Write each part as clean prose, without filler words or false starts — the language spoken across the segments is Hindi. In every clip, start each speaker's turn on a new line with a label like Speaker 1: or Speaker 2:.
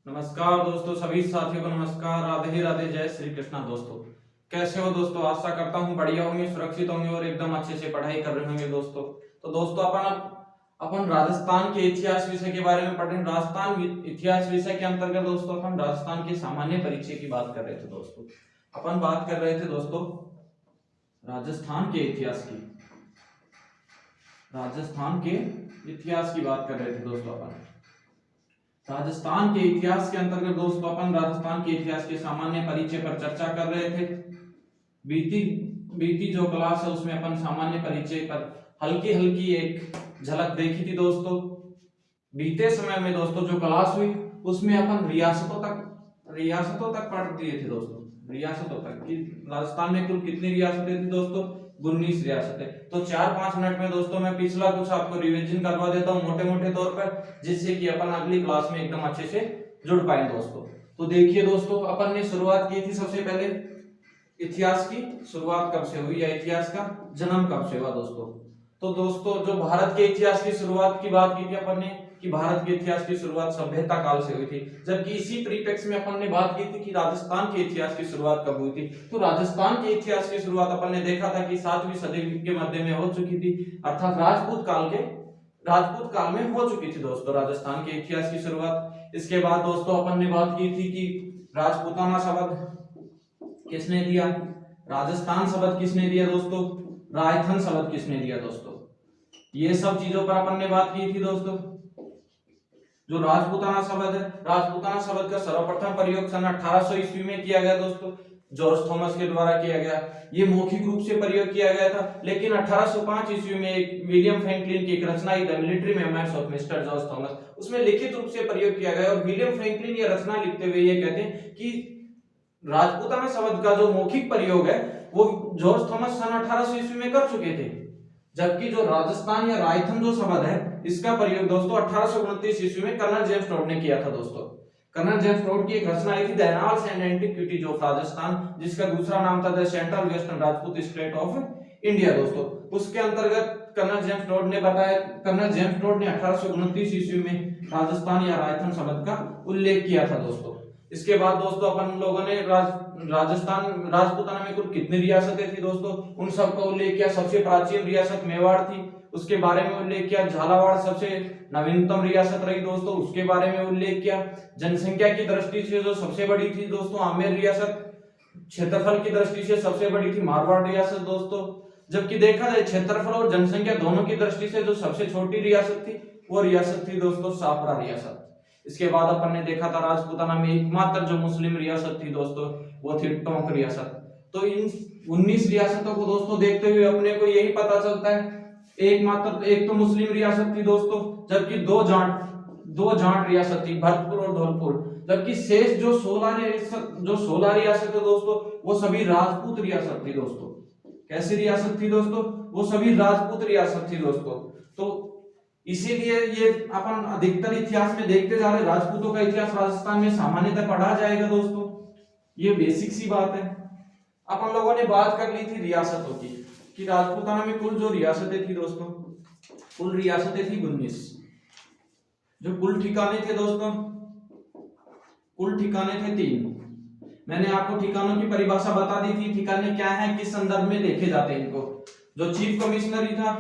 Speaker 1: नमस्कार दोस्तों, सभी साथियों को नमस्कार। राधे राधे, जय श्री कृष्णा। दोस्तों कैसे हो दोस्तों? आशा करता हूँ बढ़िया होंगे, सुरक्षित होंगे और एकदम अच्छे से पढ़ाई कर रहे होंगे दोस्तों। तो दोस्तों अपन राजस्थान के इतिहास विषय के बारे में पढ़ रहे हैं। राजस्थान इतिहास विषय के अंतर्गत दोस्तों अपन राजस्थान के सामान्य परिचय की बात कर रहे थे दोस्तों। अपन बात कर रहे थे दोस्तों राजस्थान के इतिहास की, राजस्थान के इतिहास की बात कर रहे थे दोस्तों। अपन राजस्थान के इतिहास के अंतर्गत दोस्तों अपन राजस्थान के इतिहास के सामान्य परिचय पर चर्चा कर रहे थे। बीती जो क्लास है उसमें अपन सामान्य परिचय पर हल्की हल्की एक झलक देखी थी दोस्तों। बीते समय में दोस्तों जो क्लास हुई उसमें अपन रियासतों तक पढ़ दिए थे दोस्तों। रियासतों तक कि राजस्थान में कुल कितनी रियासतें थी दोस्तों? 19 रियासतें। तो 4-5 मिनट में दोस्तों मैं पिछला कुछ आपको रिवीजन करवा देता हूँ मोटे मोटे तौर पर, जिससे कि अपन अगली क्लास में एकदम अच्छे से जुड़ पाए दोस्तों। तो देखिए दोस्तों, अपन ने शुरुआत की थी सबसे पहले इतिहास की शुरुआत कब से हुई या इतिहास का जन्म कब से हुआ दोस्तों। तो दोस्तों जो भारत के इतिहास की शुरुआत की बात की थी अपन ने कि भारत के इतिहास की शुरुआत सभ्यता काल से हुई थी, जबकि इसी परिप्रेक्ष्य में अपन ने बात की थी कि राजस्थान के इतिहास की शुरुआत कब हुई थी। तो राजस्थान के इतिहास की शुरुआत अपन ने देखा था कि 7वीं सदी के मध्य में हो चुकी थी, अर्थात राजपूत काल में हो चुकी थी दोस्तों राजस्थान के इतिहास की शुरुआत। इसके बाद दोस्तों अपन ने बात की थी कि राजपूताना शब्द किसने दिया, राजस्थान शब्द किसने दिया दोस्तों, रायथन शब्द किसने दिया दोस्तों। ये सब चीजों पर अपन ने बात की थी दोस्तों। जो राजपूताना शब्द है, राजपूताना शब्द का सर्वप्रथम प्रयोग सन 1800 ईस्वी में किया गया दोस्तों, जॉर्ज थॉमस के द्वारा किया गया। ये मौखिक रूप से प्रयोग किया गया था, लेकिन 1805 ईस्वी में एक विलियम फ्रैंकलिन की एक रचना आई the military memoirs of Mister George Thomas, उसमें लिखित रूप से प्रयोग किया गया। और विलियम फ्रैंकलिन ये रचना लिखते हुए ये कहते हैं कि राजपूताना शब्द का जो मौखिक प्रयोग है वो जॉर्ज थॉमस सन 1800 ईस्वी में कर चुके थे, जबकि जो राजस्थान या रायथन जो शब्द है इसका प्रयोग दोस्तों 1829 ईस्वी में कर्नल जेम्स टोड ने किया था दोस्तों। कर्नल जेम्स टोड की एक रचना आई थी the annals and antiquities of Rajasthan, जिसका दूसरा नाम था the central western Rajput state of India दोस्तों। उसके अंतर्गत कर्नल जेम्स टोड ने 1829 ईस्वी में राजस्थान या रायथन शब्द का उल्लेख किया था दोस्तों। इसके बाद दोस्तों अपन लोगों ने राजपूताना में कुल कितनी रियासतें थी दोस्तों, उन सब का उल्लेख किया। सबसे प्राचीन रियासत मेवाड़ थी, उसके बारे में उल्लेख किया। झालावाड़ सबसे नवीनतम रियासत रही दोस्तों, उसके बारे में उल्लेख किया। जनसंख्या की दृष्टि से जो सबसे बड़ी थी दोस्तों आमेर रियासत, क्षेत्रफल की दृष्टि से सबसे बड़ी थी मारवाड़ रियासत दोस्तों। जबकि देखा जाए क्षेत्रफल और जनसंख्या दोनों की दृष्टि से जो सबसे छोटी रियासत थी वो रियासत थी दोस्तों सापरा रियासत। इसके बाद अपन ने देखा था राजपूताना में एकमात्र जो मुस्लिम रियासत थी दोस्तों वो थी टोंक रियासत। तो इन 19 रियासतों को दोस्तों देखते हुए अपने को यही पता चलता है एक तो मुस्लिम रियासत थी दोस्तों, जबकि दो जाट रियासत थी भरतपुर और धौलपुर। जबकि शेष जो 16 रियासत है दोस्तों वो सभी राजपूत रियासत थी दोस्तों। कैसी रियासत थी दोस्तों? वो सभी राजपूत रियासत थी दोस्तों। तो इसीलिए ये अपन अधिकतर इतिहास में देखते जा रहे, राजपूतों का इतिहास राजस्थान में सामान्यतः पढ़ा जाएगा दोस्तों, ये बेसिक सी बात है। अपन लोगों ने बात कर ली थी रियासतों की कि राजपूताना में कुल जो रियासतें थी दोस्तों, कुल रियासतें थी 19। जो कुल ठिकाने थे दोस्तों, कुल ठिकाने थे 3। मैंने आपको ठिकानों की परिभाषा बता दी थी, ठिकाने क्या है, किस संदर्भ में देखे जाते हैं इनको। जो चीफ कमिश्नरी था,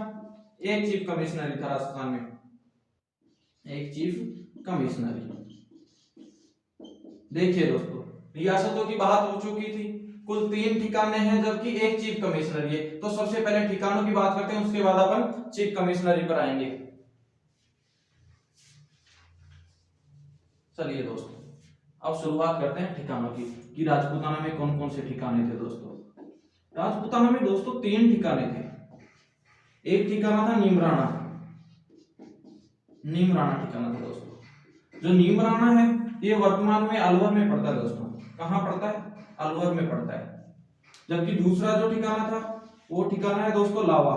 Speaker 1: एक चीफ कमिश्नरी था राजस्थान में, एक चीफ कमिश्नरी। देखिए दोस्तों रियासतों की बात हो चुकी थी, कुल 3 ठिकाने हैं जबकि एक चीफ कमिश्नरी है। तो सबसे पहले ठिकानों की बात करते हैं, उसके बाद अपन चीफ कमिश्नरी पर आएंगे। चलिए दोस्तों अब शुरुआत करते हैं ठिकानों की कि राजपूताना में कौन कौन से ठिकाने थे दोस्तों। राजपूताना में दोस्तों 3 ठिकाने थे। एक ठिकाना था नीमराणा ठिकाना था दोस्तों। जो नीमराणा है ये वर्तमान में अलवर में पड़ता है दोस्तों। कहां पड़ता है? अलवर में पड़ता है। जबकि दूसरा जो ठिकाना था वो ठिकाना है दोस्तों लावा।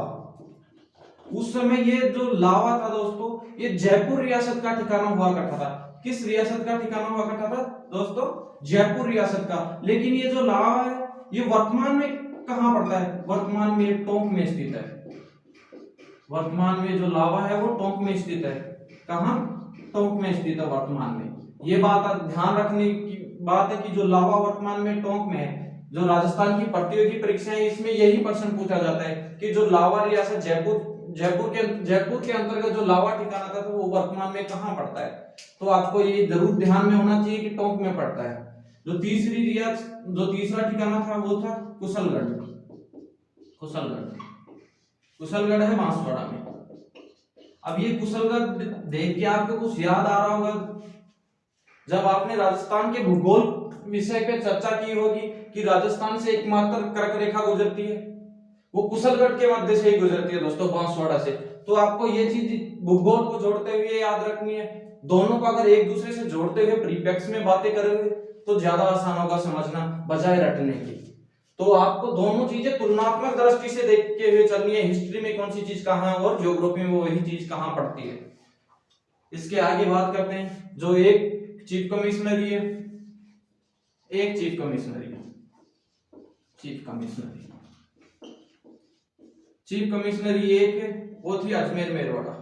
Speaker 1: उस समय ये जो लावा था दोस्तों ये जयपुर रियासत का ठिकाना हुआ करता था। किस रियासत का ठिकाना हुआ करता था दोस्तों? जयपुर रियासत का। लेकिन ये जो लावा है ये वर्तमान में कहां पड़ता है? वर्तमान में टोंक में स्थित है। वर्तमान में जो लावा है वो टोंक में स्थित है। कहां? टोंक में स्थित है वर्तमान में। ये बात ध्यान रखने की बात है कि जो लावा वर्तमान में टोंक में है, जो राजस्थान की प्रतियोगी परीक्षाएं इसमें यही प्रश्न पूछा जाता है कि जो लावा रियासत जयपुर के अंतर्गत जो लावा ठिकाना था तो वो वर्तमान में कहाँ पड़ता है। तो आपको ये जरूर ध्यान में होना चाहिए कि टोंक में पड़ता है। जो तीसरा ठिकाना था वो था कुशलगढ़। कुशलगढ़ है बांसवाड़ा में। अब ये कुशलगढ़ देख के आपको कुछ याद आ रहा होगा, जब आपने राजस्थान के भूगोल विषय पे चर्चा की होगी कि राजस्थान से एकमात्र कर्क रेखा गुजरती है, वो कुशलगढ़ के मध्य से ही गुजरती है दोस्तों, बांसवाड़ा से। तो आपको ये चीज भूगोल को जोड़ते हुए याद रखनी है। दोनों को अगर एक दूसरे से जोड़ते हुए परिप्रेक्ष्य में बातें करोगे तो ज्यादा आसान होगा समझना बजाय रटने की। तो आपको दोनों चीजें तुलनात्मक दृष्टि से देखते हुए चलनी है, हिस्ट्री में कौन सी चीज कहाँ है और ज्योग्राफी में वो वही चीज कहाँ पड़ती है। इसके आगे बात करते हैं जो एक चीफ कमिश्नरी है, चीफ कमिश्नरी एक है, वो थी अजमेर मेरवाड़ा।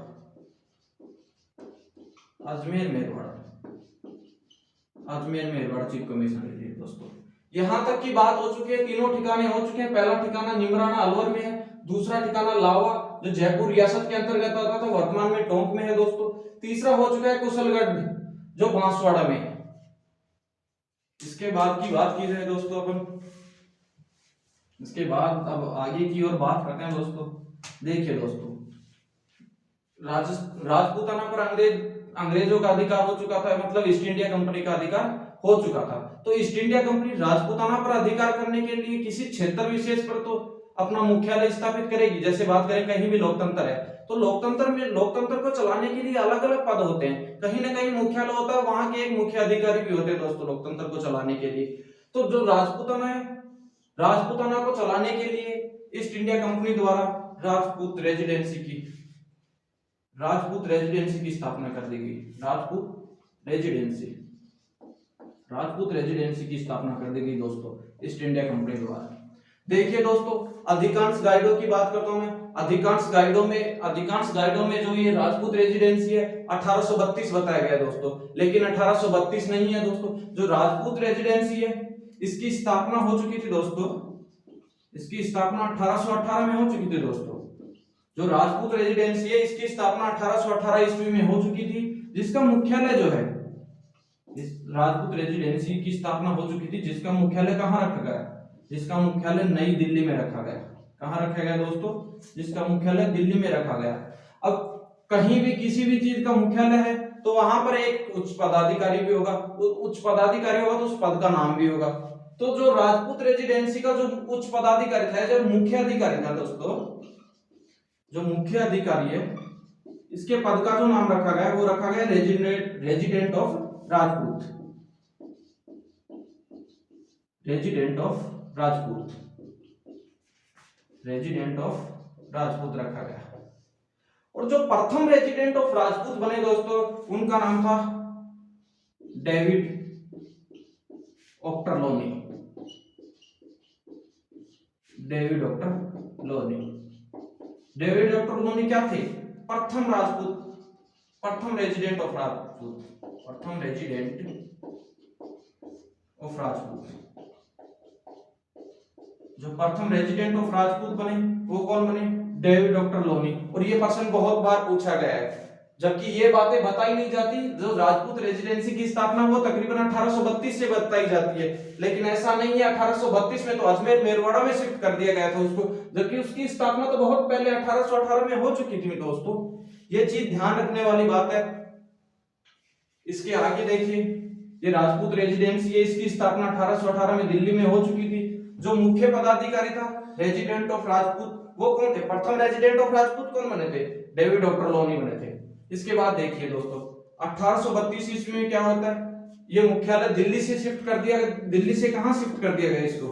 Speaker 1: चीफ कमिश्नरी है दोस्तों। यहां तक की बात हो चुकी है, तीनों ठिकाने हो चुके हैं। पहला ठिकाना निमराना अलवर में है, दूसरा ठिकाना लावा जो जयपुर रियासत के अंतर्गत आता था, वर्तमान में टोंक में है दोस्तों। तीसरा हो चुका है कुशलगढ़ जो बांसवाड़ा में है। इसके बाद की बात की जाए दोस्तों अपन, इसके बाद अब आगे की ओर बात करते हैं दोस्तों। देखिए दोस्तों, राजपूताना पर अंग्रेजों का अधिकार हो चुका था, मतलब ईस्ट इंडिया कंपनी का अधिकार हो चुका था। तो ईस्ट इंडिया कंपनी राजपूताना पर अधिकार करने के लिए किसी क्षेत्र विशेष पर तो अपना मुख्यालय स्थापित करेगी। जैसे बात करें कहीं भी लोकतंत्र है तो लोकतंत्र को चलाने के लिए अलग अलग पद होते हैं, कहीं ना कहीं मुख्यालय होता है, वहां के एक मुख्य अधिकारी भी होते हैं दोस्तों लोकतंत्र को चलाने के लिए। तो जो राजपूताना है, राजपूताना को चलाने के लिए ईस्ट इंडिया कंपनी द्वारा राजपूत रेजिडेंसी की स्थापना कर दी गई। राजपूत रेजिडेंसी की स्थापना कर दी गई दोस्तों ईस्ट इंडिया कंपनी द्वारा। देखिए दोस्तों, अधिकांश गाइडों की बात करता हूं मैं। अधिकांश गाइडों में जो ये राजपूत रेजिडेंसी है 1832 बताया गया है दोस्तों, लेकिन 1832 नहीं है दोस्तों। जो राजपूत रेजिडेंसी है इसकी स्थापना हो चुकी थी दोस्तों, इसकी स्थापना 1818 में हो चुकी थी दोस्तों। जो राजपूत रेजिडेंसी है इसकी स्थापना 1818 ईस्वी में हो चुकी थी, जिसका मुख्यालय जो है, इस राजपूत रेजिडेंसी की स्थापना हो चुकी थी, जिसका मुख्यालय कहाँ रखा गया, जिसका मुख्यालय नई दिल्ली में रखा गया। कहाँ रखा गया दोस्तों, जिसका मुख्यालय दिल्ली में रखा गया। अब कहीं भी किसी भी चीज का मुख्यालय है तो वहां पर एक उच्च पदाधिकारी भी होगा, उच्च पदाधिकारी होगा तो उस पद का नाम भी होगा। तो जो राजपूत रेजिडेंसी का जो उच्च पदाधिकारी था, जो मुख्य अधिकारी था दोस्तों, जो मुख्य अधिकारी है, इसके पद का जो नाम रखा गया वो रखा गया resident of Rajput. Resident of Rajput रखा गया। और जो प्रथम रेजिडेंट ऑफ राजपूत बने दोस्तों, उनका नाम था डेविड ऑक्टरलोनी। डेविड ऑक्टरलोनी क्या थे, प्रथम रेजिडेंट ऑफ राजपूत। जो प्रथम रेजिडेंट ऑफ राजपूत बने वो कौन बने, डेविड ऑक्टरलोनी। और ये प्रश्न बहुत बार पूछा गया है, जबकि ये बातें बताई नहीं जाती। जो राजपूत रेजिडेंसी की स्थापना वो तकरीबन 1832 से बताई जाती है, लेकिन ऐसा नहीं है। 1832 में तो अजमेर मेरवाड़ा में शिफ्ट कर दिया गया था उसको, जबकि उसकी स्थापना तो बहुत पहले 1818 में हो चुकी थी दोस्तों। ये चीज ध्यान रखने वाली बात है। इसके आगे देखिए, ये राजपूत रेजिडेंसी है, इसकी स्थापना 1818 में दिल्ली में हो चुकी थी। जो मुख्य पदाधिकारी था रेजिडेंट ऑफ राजपूत, वो कौन थे, प्रथम रेजिडेंट ऑफ राजपूत कौन बने थे, डेविड ऑक्टरलोनी बने थे। इसके बाद देखिए दोस्तों, 1832 ईस्वी में क्या होता है, ये मुख्यालय दिल्ली से शिफ्ट कर दिया। दिल्ली से कहां शिफ्ट कर दिया गया इसको,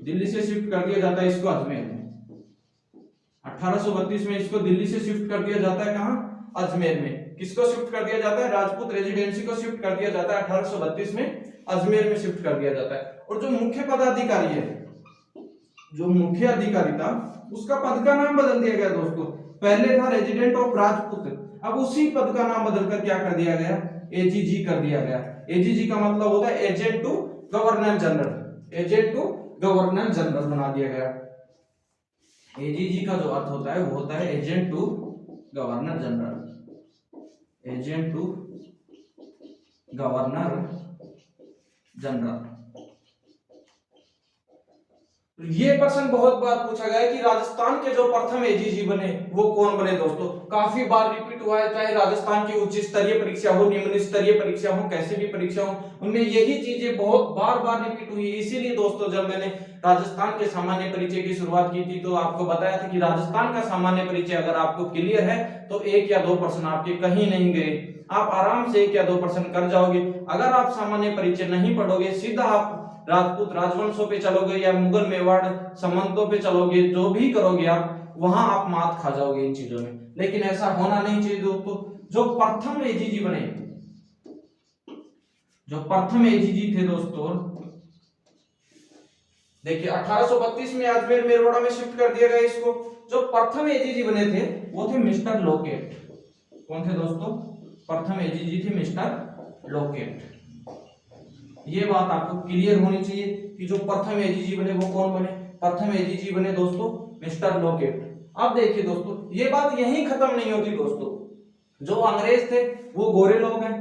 Speaker 1: दिल्ली से शिफ्ट कर दिया जाता है इसको अजमेर में। 1832 में इसको दिल्ली से शिफ्ट कर दिया जाता है, कहां, अजमेर में। किसको शिफ्ट कर दिया जाता है, राजपूत रेजिडेंसी को शिफ्ट कर दिया जाता है 1832 में, अजमेर में शिफ्ट कर दिया जाता है। और जो मुख्य पदाधिकारी है, जो मुख्य अधिकारी था, उसका पद का नाम बदल दिया गया दोस्तों। पहले था रेजिडेंट ऑफ राजपूत, अब उसी पद का नाम बदलकर क्या कर दिया गया, एजीजी कर दिया गया। एजीजी का मतलब होता है agent to governor general, agent to governor general बना दिया गया। एजीजी का जो अर्थ होता है वो होता है agent to governor general, agent to governor general. ये प्रश्न बहुत बार पूछा गया है कि राजस्थान के जो प्रथम एजीजी बने वो कौन बने दोस्तों। काफी बार रिपीट हुआ है, चाहे राजस्थान की उच्च स्तरीय परीक्षा हो, निम्न स्तरीय परीक्षा हो, कैसे भी परीक्षा हो, उनमें यही चीजें बहुत बार बार रिपीट हुई। इसीलिए दोस्तों जब मैंने राजस्थान के सामान्य परिचय की शुरुआत की थी तो आपको बताया था कि राजस्थान का सामान्य परिचय अगर आपको क्लियर है तो 1 या 2 प्रश्न आपके कहीं नहीं गए, आप आराम से 1 या 2 प्रश्न कर जाओगे। अगर आप सामान्य परिचय नहीं पढ़ोगे, सीधा आप राजपूत राजवंशों पे चलोगे या मुगल मेवाड़ सामंतों पे चलोगे, जो भी करोगे आप वहां आप मात खा जाओगे इन चीजों में। लेकिन ऐसा होना नहीं चाहिए दोस्तों। जो प्रथम एजीजी बने, जो प्रथम एजीजी थे दोस्तों, देखिए 1832 में अजमेर मेरवाड़ा में शिफ्ट कर दिया गया इसको। जो प्रथम एजीजी बने थे वो थे मिस्टर लोकेट। कौन थे दोस्तों? प्रथम एजीजी थे मिस्टर लोकेट। ये बात आपको क्लियर होनी चाहिए कि जो प्रथम एजीजी बने वो कौन बने। प्रथम एजीजी बने दोस्तों मिस्टर लोकेट। अब देखिए दोस्तों ये बात यहीं खत्म नहीं होती दोस्तों। जो अंग्रेज थे वो गोरे लोग हैं,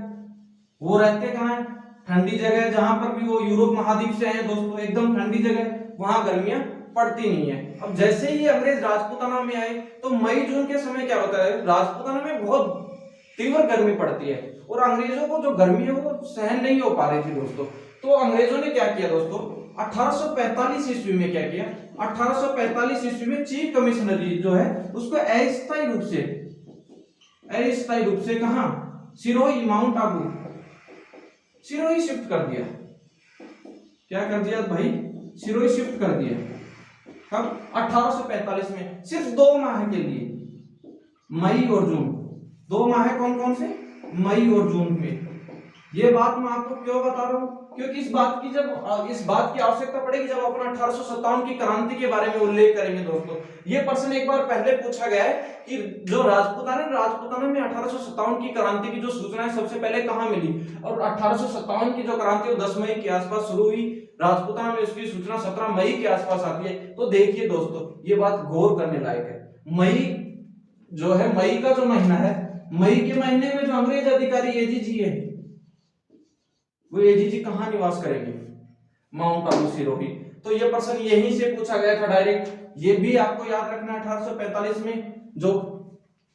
Speaker 1: वो रहते कहाँ हैं? ठंडी जगह, जहां पर भी वो यूरोप महाद्वीप से आए दोस्तों, एकदम ठंडी जगह, वहां गर्मियां पड़ती नहीं है। अब जैसे ही अंग्रेज राजपूताना में आए तो मई जून के समय क्या होता है, राजपूताना में बहुत तीव्र गर्मी पड़ती है और अंग्रेजों को जो गर्मी है वो सहन नहीं हो पा रही थी दोस्तों। तो अंग्रेजों ने क्या किया दोस्तों, 1845 ईस्वी में क्या किया, 1845 ईस्वी में चीफ कमिश्नरी जो है उसको अस्थायी रूप से कहां, सिरोही, माउंट आबू, सिरोही शिफ्ट कर दिया। क्या कर दिया भाई? सिरोही शिफ्ट कर दिया। कब? 1845 में, सिर्फ 2 माह के लिए, मई और जून। 2 माह कौन कौन से? मई और जून में। ये बात मैं आपको क्यों बता रहा हूं, क्योंकि इस बात की आवश्यकता पड़ेगी जब अपन 1857 की क्रांति के बारे में उल्लेख करेंगे दोस्तों। ये प्रश्न एक बार पहले पूछा गया है कि जो राजपूताना में 1857 की क्रांति की जो सूचना है सबसे पहले कहां मिली, और 1857 की जो क्रांति 10 मई के आसपास शुरू हुई, राजपूताना में उसकी सूचना 17 मई के आसपास आती है। तो देखिए दोस्तों ये बात गौर करने लायक है। मई जो है, मई का जो महीना है, मई के महीने में जो अंग्रेज अधिकारी एजीजी है वो एजीजी कहां निवास करेंगे? माउंट आबू, सिरोही। तो ये प्रश्न यहीं से पूछा गया था डायरेक्ट। ये भी आपको याद रखना, 1845 में जो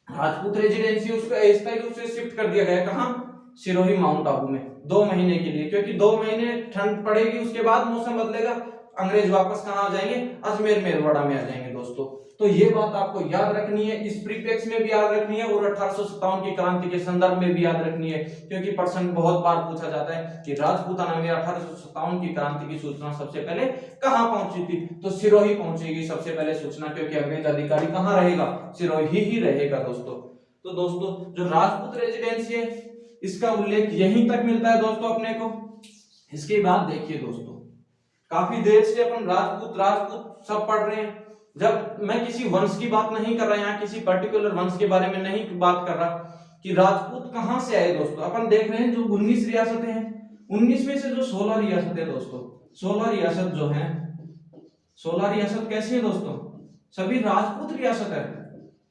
Speaker 1: राजपूत रेजिडेंसी उसको अस्थायी रूप से शिफ्ट कर दिया गया। कहां? सिरोही, माउंट आबू में 2 महीने के लिए, क्योंकि 2 महीने ठंड पड़ेगी, उसके बाद मौसम बदलेगा, अंग्रेज वापस कहां आ जाएंगे? अजमेर मेरवाड़ा में आ जाएंगे दोस्तों। तो ये बात आपको याद रखनी है, इस प्रीफिक्स में भी याद रखनी है और 1857 की क्रांति के संदर्भ में भी याद रखनी है, क्योंकि प्रश्न बहुत बार पूछा जाता है कि राजपूताना में 1857 की क्रांति की सूचना सबसे पहले कहां पहुंची थी? तो सिरोही पहुंचेगी सबसे पहले सूचना, क्योंकि अंग्रेज अधिकारी कहां रहेगा? सिरोही ही रहेगा दोस्तों। तो दोस्तों जो राजपूत रेजिडेंसी है इसका उल्लेख यहीं तक मिलता है दोस्तों अपने को। इसके बाद देखिए दोस्तों, काफी देर से अपन राजपूत सब पढ़ रहे हैं। जब मैं किसी वंश की बात नहीं कर रहा, यहाँ किसी पर्टिकुलर वंश के बारे में नहीं बात कर रहा कि राजपूत कहां से आए दोस्तों। अपन देख रहे हैं जो 19 रियासतें हैं, 19 में से जो 16 रियासतें दोस्तों, 16 रियासत जो हैं, 16 रियासत कैसी है दोस्तों? सभी राजपूत रियासत है।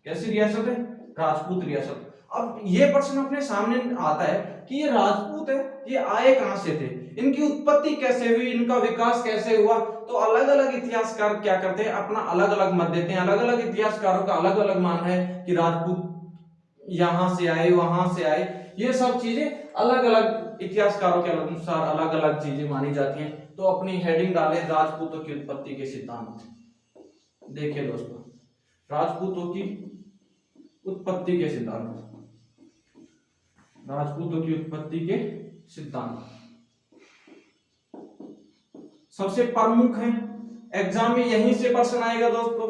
Speaker 1: कैसी रियासत है? राजपूत रियासत। अब ये प्रश्न अपने सामने आता है कि ये राजपूत है, ये आए कहां से थे, इनकी उत्पत्ति कैसे हुई, इनका विकास कैसे हुआ। तो अलग अलग इतिहासकार क्या करते हैं, अपना अलग अलग मत देते हैं। अलग अलग इतिहासकारों का अलग अलग मान है कि राजपूत यहां से आए, वहां से आए। ये सब चीजें अलग अलग इतिहासकारों के अनुसार अलग अलग चीजें मानी जाती हैं। तो अपनी हेडिंग डाले राजपूतों की उत्पत्ति के सिद्धांत। देखिए दोस्तों, राजपूतों की उत्पत्ति के सिद्धांत, राजपूतों की उत्पत्ति के सिद्धांत सबसे प्रमुख है। एग्जाम में यहीं से प्रश्न आएगा दोस्तों।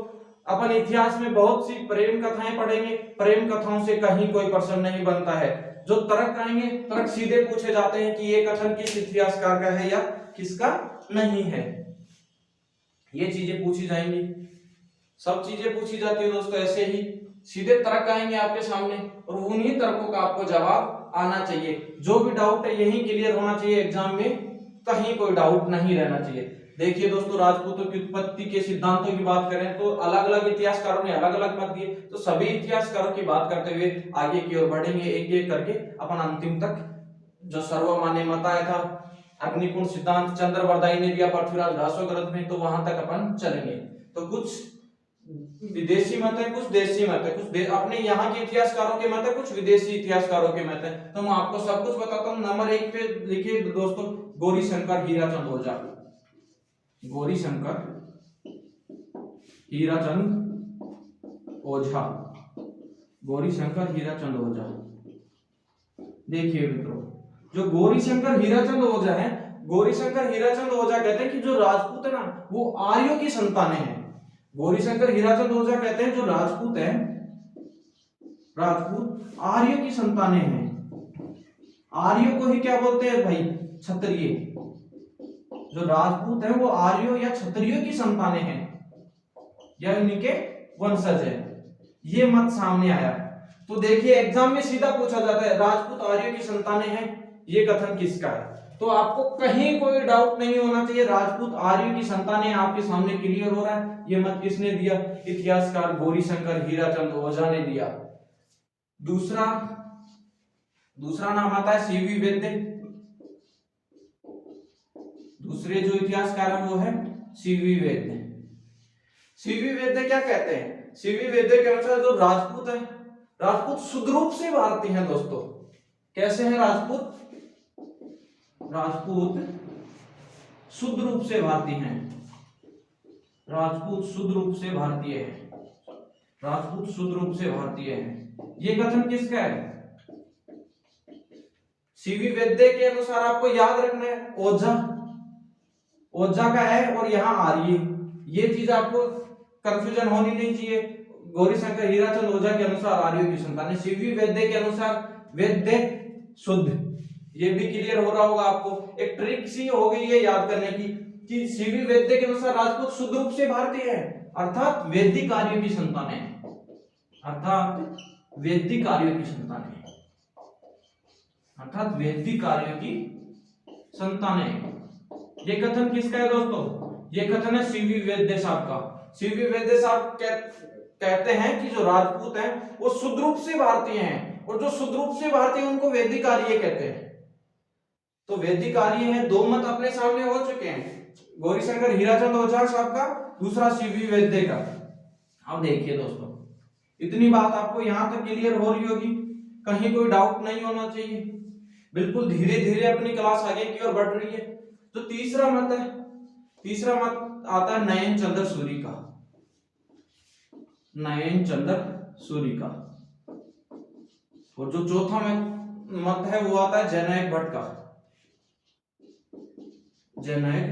Speaker 1: अपन इतिहास में बहुत सी प्रेम कथाएं पढ़ेंगे, प्रेम कथाओं से कहीं कोई प्रश्न नहीं बनता है। जो तर्क आएंगे, तर्क सीधे पूछे जाते हैं कि ये कथन किस इतिहासकार का है या किसका नहीं है। ये चीजें पूछी जाएंगी, सब चीजें पूछी जाती है दोस्तों। ऐसे ही सीधे तर्क आएंगे आपके सामने और उन्हीं तर्कों का आपको जवाब आना चाहिए, जो भी डाउट है यही क्लियर होना चाहिए एग्जाम में, कहीं कोई डाउट नहीं रहना चाहिए। देखिए दोस्तों, राजपूतों की उत्पत्ति के सिद्धांतों की बात करें तो अलग अलग इतिहासकारों ने अलग अलग मत दिए, तो सभी इतिहासकारों की बात करते हुए आगे की ओर बढ़ेंगे एक एक करके, अपन अंतिम तक जो सर्वमान्य मत आया था अग्निकुंड सिद्धांत चंद्रवरदाई ने दिया पृथ्वीराज रासो ग्रंथ में, तो वहां तक अपन चलेंगे। तो कुछ विदेशी मत है, कुछ देशी मत है, कुछ अपने यहाँ के इतिहासकारों के मत है, कुछ विदेशी इतिहासकारों के मत है। तो मैं आपको सब कुछ बताता हूँ। नंबर 1 पे लिखिए दोस्तों, गौरीशंकर हीराचंद ओझा। गौरीशंकर हीराचंद ओझा, गौरीशंकर हीराचंद ओझा। देखिए मित्रों, जो गौरीशंकर हीराचंद ओझा है, गौरीशंकर हीराचंद ओझा कहते हैं कि जो राजपूत है ना वो आर्यों की संतानें हैं। गौरीशंकर हीराचंद ओझा कहते हैं जो राजपूत है, राजपूत आर्यों की संतानें हैं। आर्यों को ही क्या बोलते हैं भाई? क्षत्रिय। जो राजपूत है वो आर्यों या क्षत्रियों की संतानें हैं या उनके वंशज है, ये मत सामने आया। तो देखिए एग्जाम में सीधा पूछा जाता है राजपूत आर्यों की संतानें हैं, ये कथन किसका है? तो आपको कहीं कोई डाउट नहीं होना चाहिए, राजपूत आर्यों की संतानें आपके सामने क्लियर हो रहा है। ये मत किसने दिया? इतिहासकार गौरीशंकर हीराचंद ओझा ने दिया। दूसरा नाम आता है सीवी वैद्य। दूसरे जो इतिहासकार है वो है सीवी वैद्य। सीवी वैद्य क्या कहते हैं? सीवी वैद्य के अनुसार जो राजपूत है, राजपूत सुद्रूप से भारतीय हैं दोस्तों। कैसे हैं राजपूत? राजपूत शुद्ध रूप से भारतीय हैं। राजपूत शुद्ध रूप से भारतीय है। राजपूत शुद्ध रूप से भारतीय है। ये कथन किसका है? सीवी वैद्य के अनुसार आपको याद रखना है ओझा, ओझा का है और यहाँ आर्य, ये चीज आपको कंफ्यूजन होनी नहीं चाहिए। गौरीशंकर हीराचंद ओझा के अनुसार आर्यों की संतान, सीवी वैद्य के अनुसार वैद्य शुद्ध, ये भी क्लियर हो रहा होगा आपको। एक ट्रिक सी हो गई है याद करने की कि सीवी वैद्य के अनुसार राजपूत शुद्ध रूप से भारतीय है, अर्थात वैदिक आर्यों की संतानें हैं, अर्थात वैदिक आर्यों की संतानें हैं, अर्थात वैदिक आर्यों की संतानें हैं। ये कथन किसका है दोस्तों? ये कथन है सीवी वैद्य साहब का। सीवी वैद्य साहब कहते हैं कि जो राजपूत हैं वो शुद्ध रूप से भारतीय हैं, और जो शुद्ध रूप से भारतीय उनको वैदिक आर्य कहते हैं। तो वैदिक आर्य है, दो मत अपने सामने हो चुके हैं, गौरीशंकर हीराचंद ओझा साहब का, दूसरा सीवी वैद्य का। अब देखिए दोस्तों, इतनी बात आपको यहां तक क्लियर हो रही होगी, कहीं कोई डाउट नहीं होना चाहिए। बिल्कुल धीरे धीरे अपनी क्लास आगे की ओर बढ़ रही है। तो तीसरा मत है, तीसरा मत आता है नयन चंद्र सूरी का। नयन चंद्र सूरी का। और जो चौथा मत है वो आता है जनैक भट्ट का। जनैक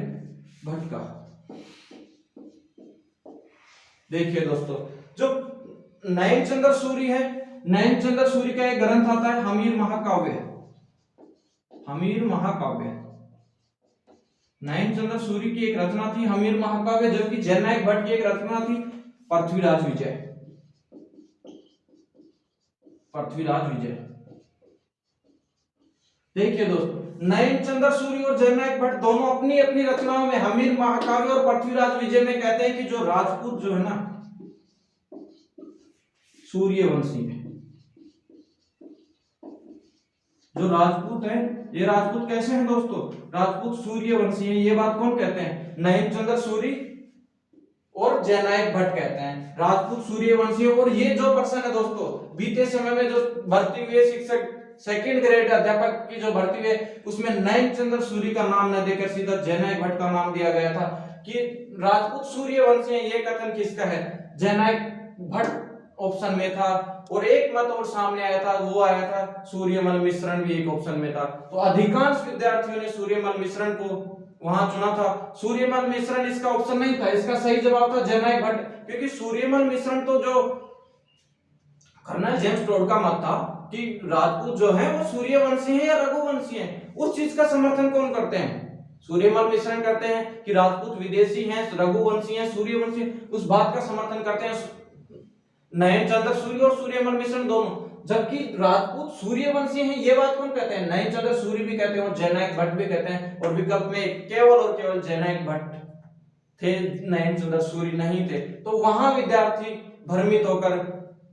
Speaker 1: भट्ट का। देखिए दोस्तों, जो नयन चंद्र सूरी है, नयन चंद्र सूरी का एक ग्रंथ आता है हमीर महाकाव्य। हमीर महाकाव्य, नयन चंद्र सूरी की एक रचना थी हमीर महाकाव्य, जबकि जनैक भट्ट की एक रचना थी पृथ्वीराज विजय। पृथ्वीराज विजय। देखिए दोस्तों, नयन चंद्र सूरी और जनैक भट्ट दोनों अपनी अपनी रचनाओं में हमीर महाकाव्य और पृथ्वीराज विजय में कहते हैं कि जो राजपूत जो है ना सूर्यवंशी है। जो राजपूत है, ये राजपूत कैसे हैं दोस्तों? राजपूत सूर्यवंशी हैं। ये बात कौन कहते हैं? नयन चंद्र सूरी और जनैक भट्ट कहते हैं राजपूत सूर्यवंशी। और ये जो पर्सन है दोस्तों, बीते समय में जो भर्ती हुए शिक्षक, सेकंड ग्रेड अध्यापक की जो भर्ती हुई उसमें नयन चंद्र सूरी का नाम न देकर सीधा जनैक भट्ट का नाम दिया गया था कि राजपूत सूर्यवंशी हैं। ये कथन किसका है? जनैक भट्ट ऑप्शन में था, और एक मत और सामने आया था, वो आया था सूर्यमल मिश्रण भी एक ऑप्शन में था। तो अधिकांश विद्यार्थियों ने सूर्यमल मिश्रण को वहां चुना था। सूर्यमल मिश्रण इसका ऑप्शन नहीं था, इसका सही जवाब था जनैक भट्ट, क्योंकि सूर्यमल मिश्रण तो जो कर्नल जेम्स टोड का मत था कि राजपूत जो है वो सूर्यवंशी है या रघुवंशी है, उस चीज का समर्थन कौन करते हैं? सूर्यमल मिश्रण करते हैं कि राजपूत विदेशी हैं, रघुवंशी हैं, सूर्यवंशी, उस बात का समर्थन करते हैं नयन चंद्र सूरी और सूर्यमल मिश्रण दोनों। जबकि राजपूत सूर्यवंशी हैं, ये बात कौन कहते हैं? नयनचंद्र सूर्य भी कहते हैं और जननायक भट्ट भी कहते हैं। और विकल्प में केवल और केवल जननायक भट्ट थे, नयनचंद्र सूर्य नहीं थे। तो वहां विद्यार्थी भ्रमित होकर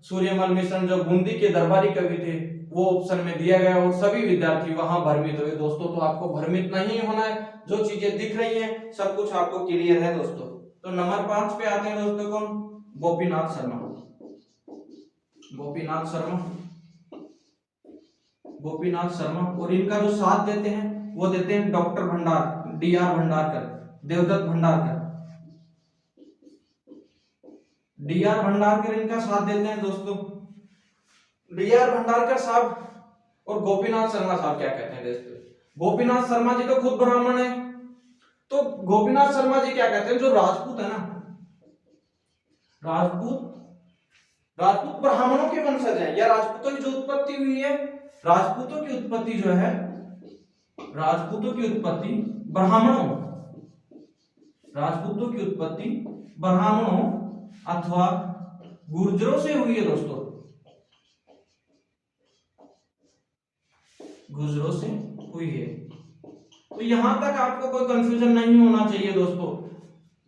Speaker 1: सूर्यमल मिश्र जो बूंदी के दरबारी कवि थे वो ऑप्शन में दिया गया और सभी विद्यार्थी वहां भ्रमित हुए। दोस्तों तो आपको भ्रमित नहीं होना है, जो चीजें दिख रही हैं सब कुछ आपको क्लियर है दोस्तों। तो नंबर 5 पे आते हैं दोस्तों कौन? गोपीनाथ शर्मा। गोपीनाथ शर्मा, गोपीनाथ शर्मा। और इनका जो साथ देते हैं वो देते हैं डॉक्टर भंडार, डी.आर. भंडारकर, देवदत्त भंडारकर, डी.आर. भंडारकर इनका साथ देते हैं दोस्तों। डी.आर. भंडारकर साहब और गोपीनाथ शर्मा साहब क्या कहते हैं दोस्तों? गोपीनाथ शर्मा जी तो खुद ब्राह्मण है, तो गोपीनाथ शर्मा जी क्या कहते हैं, जो राजपूत है ना, राजपूत ब्राह्मणों के वंशज हैं, या राजपूतों की जो उत्पत्ति हुई है, राजपूतों की उत्पत्ति जो है, राजपूतों की उत्पत्ति ब्राह्मणों, राजपूतों की उत्पत्ति ब्राह्मणों अथवा गुर्जरों से हुई है दोस्तों, गुर्जरों से हुई है। तो यहां तक आपको कोई कंफ्यूजन नहीं होना चाहिए दोस्तों,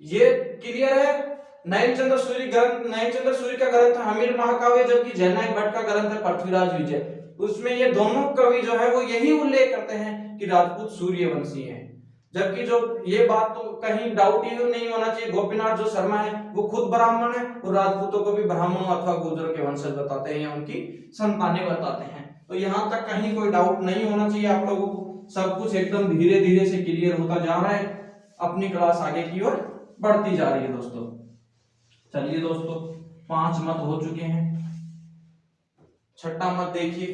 Speaker 1: ये क्लियर है। नयनचंद्र सूर्य का ग्रंथ हमीर महाकाव्य, जबकि जननायक भट्ट का ग्रंथ है पृथ्वीराज विजय। उसमें ये दोनों कवि जो है वो यही उल्लेख करते हैं कि राजपूत सूर्यवंशी हैं। जबकि जो ये बात तो कहीं डाउट ही नहीं होना चाहिए, गोपीनाथ जो शर्मा है वो खुद ब्राह्मण है और राजपूतों को भी ब्राह्मणों अथवा गुर्जरों के वंशज बताते हैं या उनकी संतानें बताते हैं। तो यहां तक कहीं कोई डाउट नहीं होना चाहिए आप लोगों को, सब कुछ एकदम धीरे धीरे से क्लियर होता जा रहा है, अपनी क्लास आगे की ओर बढ़ती जा रही है दोस्तों। चलिए दोस्तों 5 मत हो चुके हैं। छठा मत देखिए।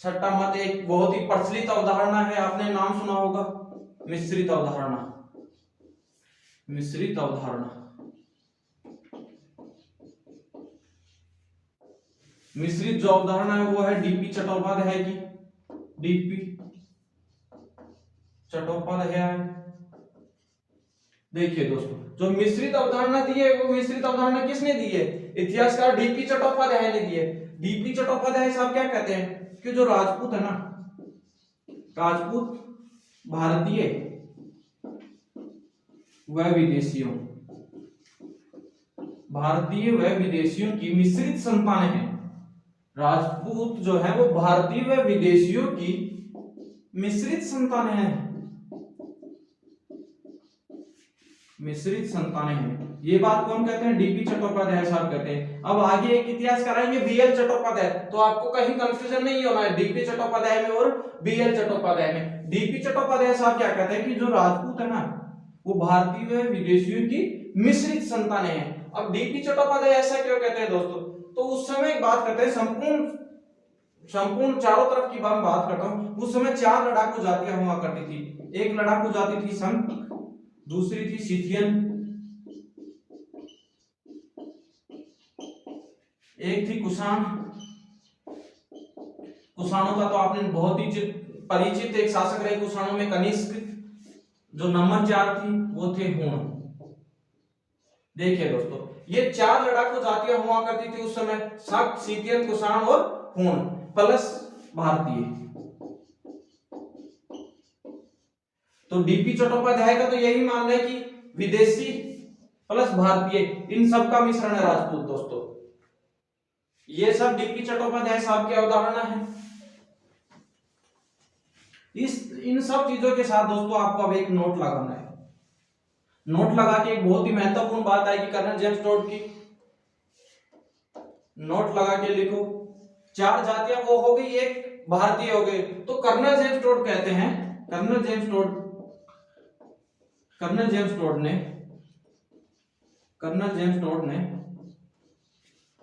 Speaker 1: छठा मत एक बहुत ही प्रचलित अवधारणा है, आपने नाम सुना होगा, मिश्रित अवधारणा। मिश्रित अवधारणा, मिश्रित जो अवधारणा है वो है डीपी चट्टोपाध्याय की, डीपी चट्टोपाध्याय। देखिए दोस्तों जो मिश्रित अवधारणा दी है वो मिश्रित अवधारणा किसने दी है? इतिहासकार डीपी चट्टोपाध्याय ने दी है। डीपी चट्टोपाध्याय साहब क्या कहते हैं कि जो राजपूत है ना, राजपूत भारतीय व विदेशियों, भारतीय व विदेशियों की मिश्रित संतानें हैं। राजपूत जो है वो भारतीय व विदेशियों की मिश्रित संतानें हैं, मिश्रित संतानें हैं। ये बात कौन कहते हैं? डीपी चट्टोपाध्याय साहब कहते हैं। अब आगे एक इतिहास कराएंगे बीएल चट्टोपाध्याय, तो आपको कहीं कंफ्यूजन नहीं होना है डीपी चट्टोपाध्याय में और बीएल चट्टोपाध्याय में। डीपी चट्टोपाध्याय साहब क्या कहते हैं कि जो राजपूत है ना वो भारतीय व विदेशियों की मिश्रित संतानें हैं। अब डीपी चट्टोपाध्याय ऐसा क्यों कहते हैं दोस्तों? तो उस समय एक बात करते हैं, संपूर्ण चारों तरफ की बात करता हूं। उस समय 4 लड़ाकू जातियां हुआ करती थी। एक लड़ाकू जाति थी संघ, दूसरी थी सिथियन, एक थी कुषाण। कुषाणों का तो आपने बहुत ही परिचित एक शासक रहे कुषाणों में कनिष्क। जो नंबर 4 थी वो थे हूण। देखिए दोस्तों ये 4 लड़ाकू जातियां हुआ करती थी उस समय, शक, सिथियन, कुषाण और हूण प्लस भारतीय। तो डीपी चट्टोपाध्याय का तो यही मानना है कि विदेशी प्लस भारतीय इन सब का मिश्रण है राजपूत दोस्तों। ये सब डीपी चट्टोपाध्याय साहब की अवधारणा है। इन सब चीजों के साथ दोस्तों आपको अब एक नोट लगाना है। नोट लगा के एक बहुत ही महत्वपूर्ण बात आएगी कर्नल जेम्स टोड की। नोट लगा के लिखो, 4 जातियां वो हो गई, एक भारतीय हो गई। तो कर्नल जेम्स टोड कहते हैं, कर्नल जेम्स टोड ने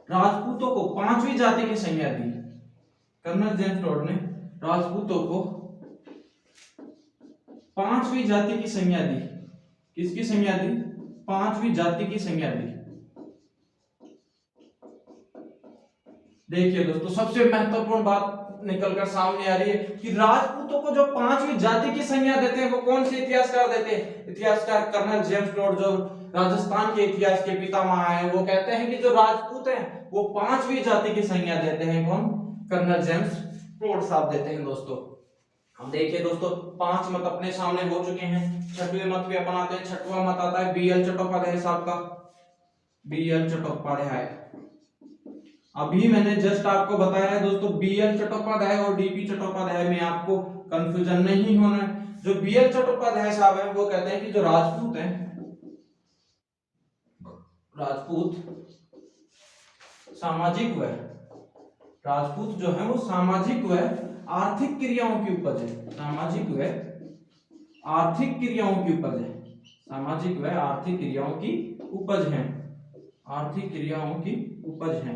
Speaker 1: राजपूतों को 5वीं जाति की संज्ञा दी। कर्नल जेम्स टोड ने राजपूतों को 5वीं जाति की संज्ञा दी। किसकी संज्ञा दी? 5वीं जाति की संज्ञा दी। देखिए दोस्तों सबसे महत्वपूर्ण बात निकलकर सामने आ रही है कि राजपूतों को जो 5वीं जाति की संज्ञा देते हैं वो कौन से इतिहासकार देते हैं? इतिहासकार कर्नल जेम्स टोड जो राजस्थान के इतिहास के पितामह हैं, वो कहते हैं कि जो राजपूत हैं वो 5वीं जाति की संज्ञा देते हैं। कौन? कर्नल जेम्स टोड साहब देते हैं दोस्तों। हम देखिए दोस्तों 5 मत अपने सामने हो चुके हैं। छठवें मत पे अपन आते हैं। छठवां मत आता है बीएल चट्टोपाध्याय साहब का। बीएल चट्टोपाध्याय, अभी मैंने जस्ट आपको बताया है दोस्तों, बीएल चट्टोपाध्याय और डीपी चट्टोपाध्याय में आपको कंफ्यूजन नहीं होना है। जो बीएल चट्टोपाध्याय साहब है वो कहते हैं कि जो राजपूत हैं, राजपूत सामाजिक व राजपूत जो है वो सामाजिक व आर्थिक क्रियाओं की उपज है। सामाजिक व आर्थिक क्रियाओं की उपज है। सामाजिक व आर्थिक क्रियाओं की उपज है। आर्थिक क्रियाओं की उपज है।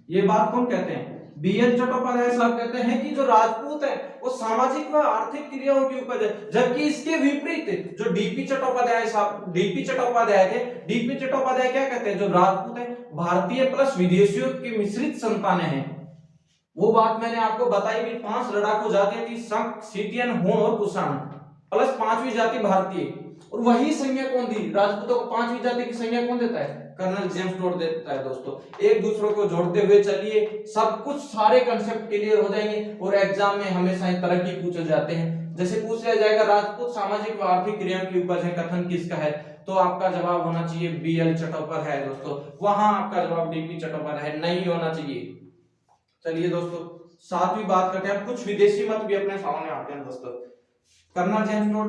Speaker 1: ये बात कौन कहते हैं? बीएल चट्टोपाध्याय साहब कहते हैं कि जो राजपूत है वो सामाजिक व आर्थिक क्रियाओं की उपज है। जबकि इसके विपरीत जो डीपी चट्टोपाध्याय साहब, डीपी चट्टोपाध्याय थे, डीपी चट्टोपाध्याय क्या कहते हैं? जो राजपूत है भारतीय प्लस विदेशियों की मिश्रित संतानें हैं। वो बात मैंने आपको बताई कि 5 लड़ाकू जातियां थी, शक, सीटियन, होन और कुषाण, प्लस 5वीं जाति भारतीय। और वही संज्ञा कौन दी? राजपूतों को 5वीं जाति की संज्ञा कौन देता है? कर्नल जेम्स टोड देता है दोस्तों। एक दूसरे को जोड़ते हुए चलिए, सब कुछ सारे कंसेप्ट क्लियर हो जाएंगे। और एग्जाम में हमेशा इस तरह की पूछे जाते हैं। जैसे पूछ लिया जाएगा राजपूत सामाजिक व आर्थिक क्रियाओं की उपज है, कथन किसका है? तो आपका जवाब होना चाहिए बीएल चट्टोपाध्याय है दोस्तों। वहां आपका जवाब डीपी चट्टोपाध्याय नहीं होना चाहिए। चलिए दोस्तों 7वीं बात करते हैं। कुछ विदेशी मत भी अपने सामने आते हैं दोस्तों। कर्नल जेम्स टोड,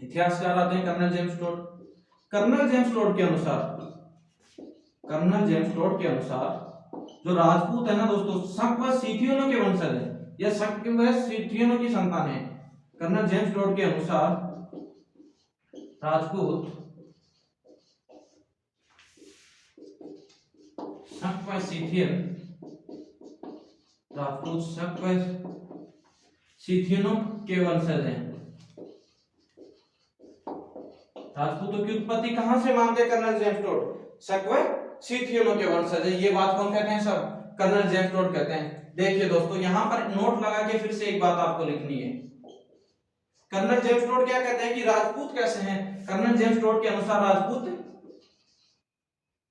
Speaker 1: इतिहासकार आते हैं colonel James Tod. Colonel James Tod के अनुसार, कर्नल जेम्स टोड के अनुसार जो राजपूत है ना दोस्तों, शक व सीथियनों के वंशज है, या शक व सीथियनों की संतान है। कर्नल जेम्स टोड के अनुसार राजपूत शक व सीथियन, राजपूत शक व सीथियनों के वंशज हैं। राजपूतों की उत्पत्ति कहां से मानते हैं कर्नल जेम्स टोड? शक व सीथियनों के वंशज है। ये बात कौन कहते हैं सब? कर्नल जेम्स टोड कहते हैं। देखिए दोस्तों यहां पर नोट लगा के फिर से एक बात आपको लिखनी है। कर्नल जेम्स टोड क्या कहते हैं कि राजपूत कैसे हैं? कर्नल जेम्स टोड के अनुसार राजपूत,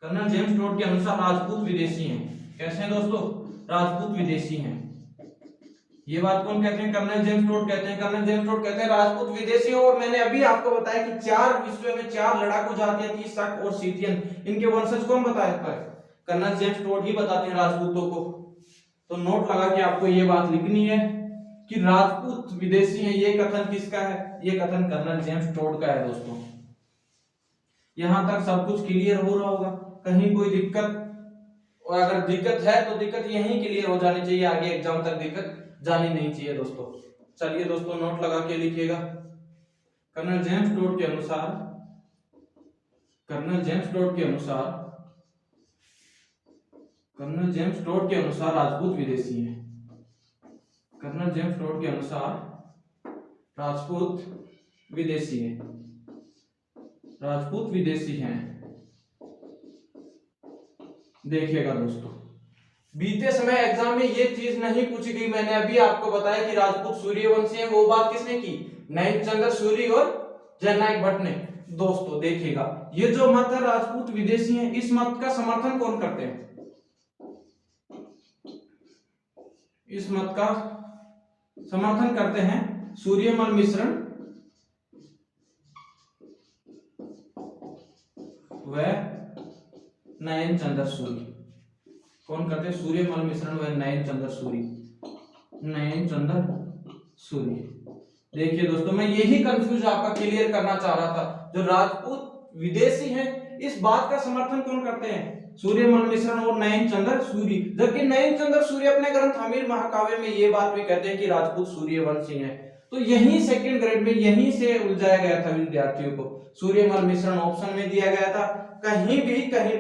Speaker 1: कर्नल जेम्स टोड के अनुसार राजपूत विदेशी हैं। कैसे हैं दोस्तों? राजपूत विदेशी हैं। ये बात कौन कहते हैं? कर्नल जेम्स टोड कहते हैं। कर्नल जेम्स टोड कहते हैं राजपूत विदेशी। और मैंने अभी आपको बताया कि 4 विश्व में 4 लड़ाकू जातियां थी, शक और सीथियन। इनके वंशज कौन बताया था? कर्नल जेम्स टोड ही बताते हैं राजपूतों को। तो नोट लगा के आपको ये बात लिखनी है कि राजपूत विदेशी हैं। ये कथन किसका है? ये कथन कर्नल जेम्स टोड का है दोस्तों। यहां तक सब कुछ क्लियर हो रहा होगा? कहीं कोई दिक्कत? और अगर दिक्कत है तो दिक्कत यहीं क्लियर हो जानी चाहिए, आगे एग्जाम तक दिक्कत जानी नहीं चाहिए दोस्तों। चलिए दोस्तों नोट लगा के लिखिएगा। कर्नल जेम्स टोड के अनुसार, कर्नल जेम्स टोड के अनुसार, कर्नल जेम्स टोड के अनुसार राजपूत विदेशी हैं। कर्नल जेम्स टोड के अनुसार राजपूत विदेशी हैं। राजपूत विदेशी हैं। देखिएगा दोस्तों बीते समय एग्जाम में ये चीज नहीं पूछी गई। मैंने अभी आपको बताया कि राजपूत सूर्यवंशी हैं। वो बात किसने की? नैनचंद्र सूरी और जननायक भट्ट ने। दोस्तों देखिएगा ये जो मत है राजपूत विदेशी हैं, इस मत का समर्थन कौन करते हैं? इस मत का समर्थन करते हैं सूर्यमल मिश्रण व नयनचंद्र सूरी। कौन करते हैं? सूर्यमल मिश्रण व नयनचंद्र सूरी। नयनचंद्र सूरी। देखिए दोस्तों मैं यही कंफ्यूज आपका क्लियर करना चाह रहा था। जो राजपूत विदेशी हैं इस बात का समर्थन कौन करते हैं? सूर्यमल मिश्रण और नयनचंद्र सूरी। जबकि नयनचंद्र सूरी अपने ग्रंथ हमीर महाकाव्य में ये बात भी कहते हैं कि राजपूत सूर्यवंशी हैं। तो यही सेकंड ग्रेड में यहीं से उलझाया गया था विद्यार्थियों को। सूर्यमल मिश्रण ऑप्शन में दिया गया था। कहीं भी कहीं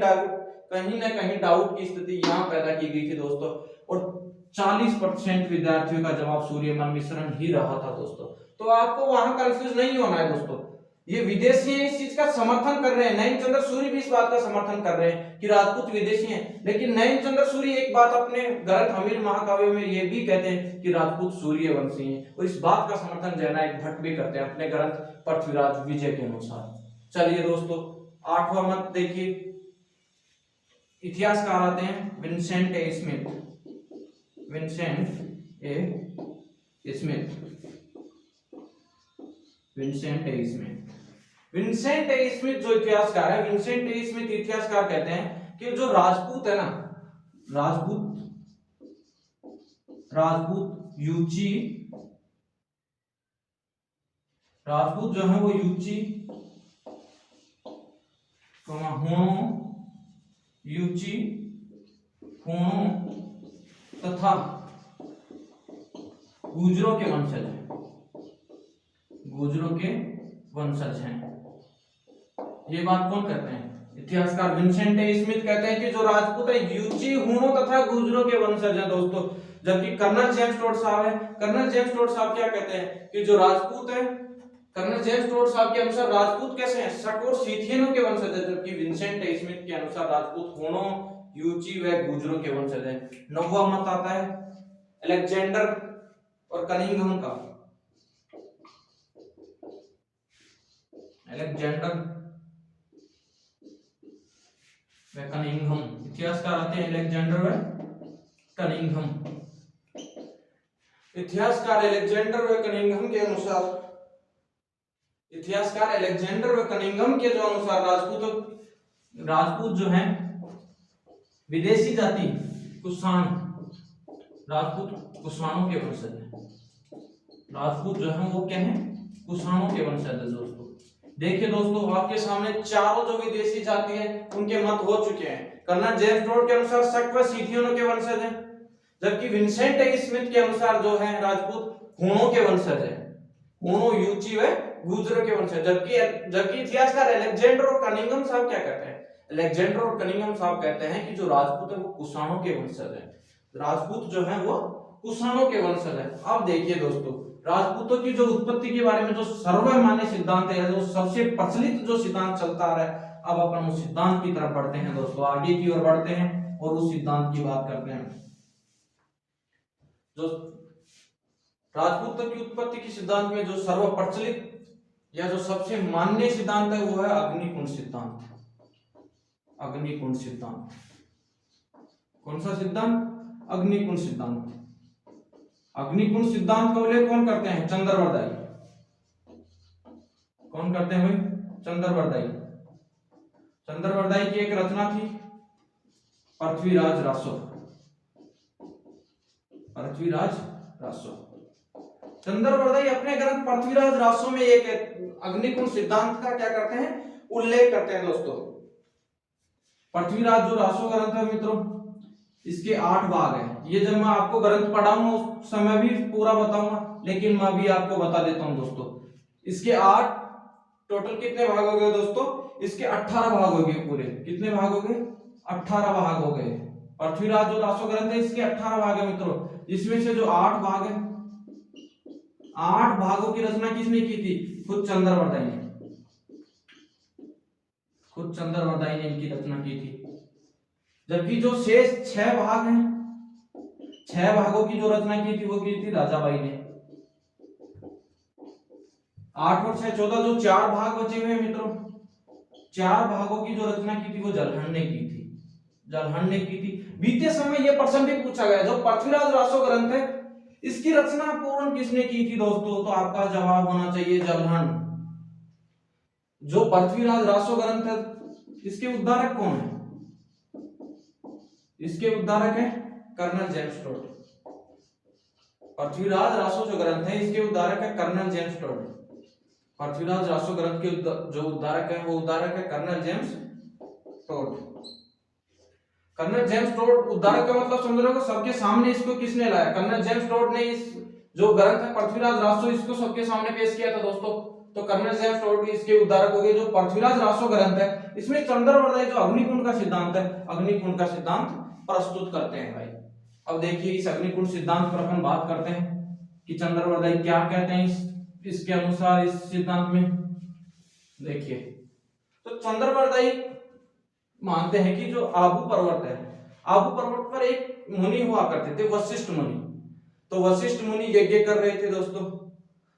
Speaker 1: ना कहीं डाउट की स्थिति यहां पैदा की गई थी दोस्तों। और 40% विद्यार्थियों का जवाब सूर्यमल मिश्रण ही रहा था दोस्तों। तो आपको वहां कंफ्यूज नहीं होना है दोस्तों। ये विदेशी इस चीज का समर्थन कर रहे हैं। नयनचंद्र सूरी भी इस बात का समर्थन कर रहे हैं कि राजपूत विदेशी हैं। लेकिन नयनचंद्र सूरी एक बात अपने ग्रंथ हमीर महाकाव्य में ये भी कहते हैं कि राजपूत सूर्यवंशी हैं। और इस बात का समर्थन जननायक भट्ट भी करते हैं अपने ग्रंथ पृथ्वीराज विजय के अनुसार। चलिए दोस्तों 8वां मत देखिए। इतिहासकार आते हैं Vincent A Smith. Vincent A Smith. Vincent A Smith, Vincent A Smith जो इतिहासकार है, विंसेंट ए स्मिथ इतिहासकार कहते हैं कि जो राजपूत है ना, राजपूत यूची, राजपूत जो है वो यूची हुणों, यूची हुणों तथा गुर्जरों के वंशज हैं, गुर्जरों के वंशज हैं। ये बात कौन कहते हैं? इतिहासकार विंसेंट ए स्मिथ कहते हैं कि जो राजपूत है यूची हुणों तथा गुर्जरों के वंशज हैं दोस्तों। जबकि कर्नल जेम्स टोड साहब है, कर्नल जेम्स टोड साहब क्या कहते हैं कि जो राजपूत है, कर्नल जेम्स टोड साहब के अनुसार राजपूत कैसे हैं? शक और सीथियनों के वंशज हैं। जबकि विंसेंट ए स्मिथ के अनुसार राजपूत हुणों, यूची व गुर्जरों के वंशज हैं। नौवां मत आता है अलेक्जेंडर और कनिंघम का। अलेक्जेंडर व कनिंघम, इतिहासकार आते हैं अलेक्जेंडर व कनिंघम। इतिहासकार अलेक्जेंडर व कनिंघम के अनुसार, इतिहासकार अलेक्जेंडर व कनिंघम के जो अनुसार राजपूत जो हैं विदेशी जाति कुषाण, राजपूत कुषाणों के वंशज हैं। राजपूत जो है वो क्या है? कुषाणों के वंशज है दोस्तों। देखिए दोस्तों, आपके सामने चारों जो विदेशी जाति है उनके मत हो चुके हैं। कर्नल जेम्स टोड के अनुसार शक व सीथियनों के वंशज हैं, जबकि विंसेंट ए स्मिथ के अनुसार जो है राजपूत हुणों के वंशज हैं, हुणों, यूची व गुर्जरों के वंशज। जबकि इतिहासकार अलेक्जेंडर और कनिंघम साहब क्या कहते हैं? अलेक्जेंडर और कनिंघम साहब कहते हैं कि जो राजपूत है वो कुषाणों के वंशज है। राजपूत जो है वो कुषाणों के वंशज है। अब देखिए दोस्तों, राजपूतों की जो उत्पत्ति के बारे में जो सर्वमान्य सिद्धांत है, जो सबसे प्रचलित जो सिद्धांत चलता आ रहा है, अब अपन उस सिद्धांत की तरफ बढ़ते हैं दोस्तों, आगे की ओर बढ़ते हैं और उस सिद्धांत की बात करते हैं। जो राजपूतों की उत्पत्ति के सिद्धांत में जो सर्वप्रचलित या जो सबसे मान्य सिद्धांत है वो है अग्निकुंड सिद्धांत। अग्निकुंड सिद्धांत, कौन सा सिद्धांत? अग्निकुंड सिद्धांत। अग्निकुंड सिद्धांत का उल्लेख कौन करते हैं? चंद्रवरदाई। कौन करते हैं भाई? चंद्रवरदाई। चंद्रवरदाई की एक रचना थी पृथ्वीराज रासो। पृथ्वीराज रासो, चंद्रवरदाई अपने ग्रंथ पृथ्वीराज रासो में एक अग्निकुंड सिद्धांत का क्या करते हैं? उल्लेख करते हैं दोस्तों। पृथ्वीराज जो रासो ग्रंथ है मित्रों, इसके 8 भाग हैं। ये जब मैं आपको ग्रंथ पढ़ाऊंगा उस समय भी पूरा बताऊंगा, लेकिन मैं भी आपको बता देता हूं दोस्तों। इसके 8 टोटल कितने भाग हो गए दोस्तों? इसके 18 भाग हो गए पूरे। कितने भाग हो गए? 18 भाग हो गए। पृथ्वीराज जो रासो ग्रंथ है इसके 18 भाग है मित्रों। इसमें से जो 8 भाग है, 8 भागों की रचना किसने की थी? खुद चंद्रवरदाई ने। खुद चंद्रवरदाई ने इनकी रचना की थी। जबकि जो शेष 6 भाग हैं, 6 भागों की जो रचना की थी वो की थी राजाबाई ने। 8 और 6 14, जो 4 भाग बचे हुए हैं मित्रों, 4 भागों की जो रचना की थी वो जलहन ने की थी। जलहन ने की थी। बीते समय ये प्रश्न भी पूछा गया, जो पृथ्वीराज रासो ग्रंथ है इसकी रचना पूर्ण किसने की थी दोस्तों? तो आपका जवाब होना चाहिए जलहन। जो पृथ्वीराज रासो ग्रंथ है इसके उद्धारक कौन है? इसके उद्धारक है colonel James Tod. Prithviraj Raso जो ग्रंथ है इसके उद्धारक है colonel James Tod. Prithviraj Raso ग्रंथ के जो उद्धारक है वो उद्धारक है colonel James Tod. Colonel James Tod उद्धारक का मतलब समझ रहे हो? सबके सामने इसको किसने लाया? कर्नल जेम्स टोड ने इस जो ग्रंथ है पृथ्वीराज रासो इसको सबके सामने पेश किया था दोस्तों। तो कर्नल जेम्स टोड भी इसके उद्धारक हो गए। जो पृथ्वीराज रासो ग्रंथ है इसमें चंद्रवरदाई जो अग्निकुंड का सिद्धांत है, अग्निकुंड का सिद्धांत प्रस्तुत करते हैं भाई। अब देखिए इस अग्निकुंड सिद्धांत पर अपन बात करते हैं कि चंद्रवरदाई क्या कहते हैं इसके अनुसार इस सिद्धांत में। देखिए तो चंद्रवरदाई मानते हैं कि जो आबू पर्वत है, आबू पर्वत पर एक मुनि हुआ करते थे, वशिष्ठ मुनि। तो वशिष्ठ मुनि यज्ञ कर रहे थे दोस्तों।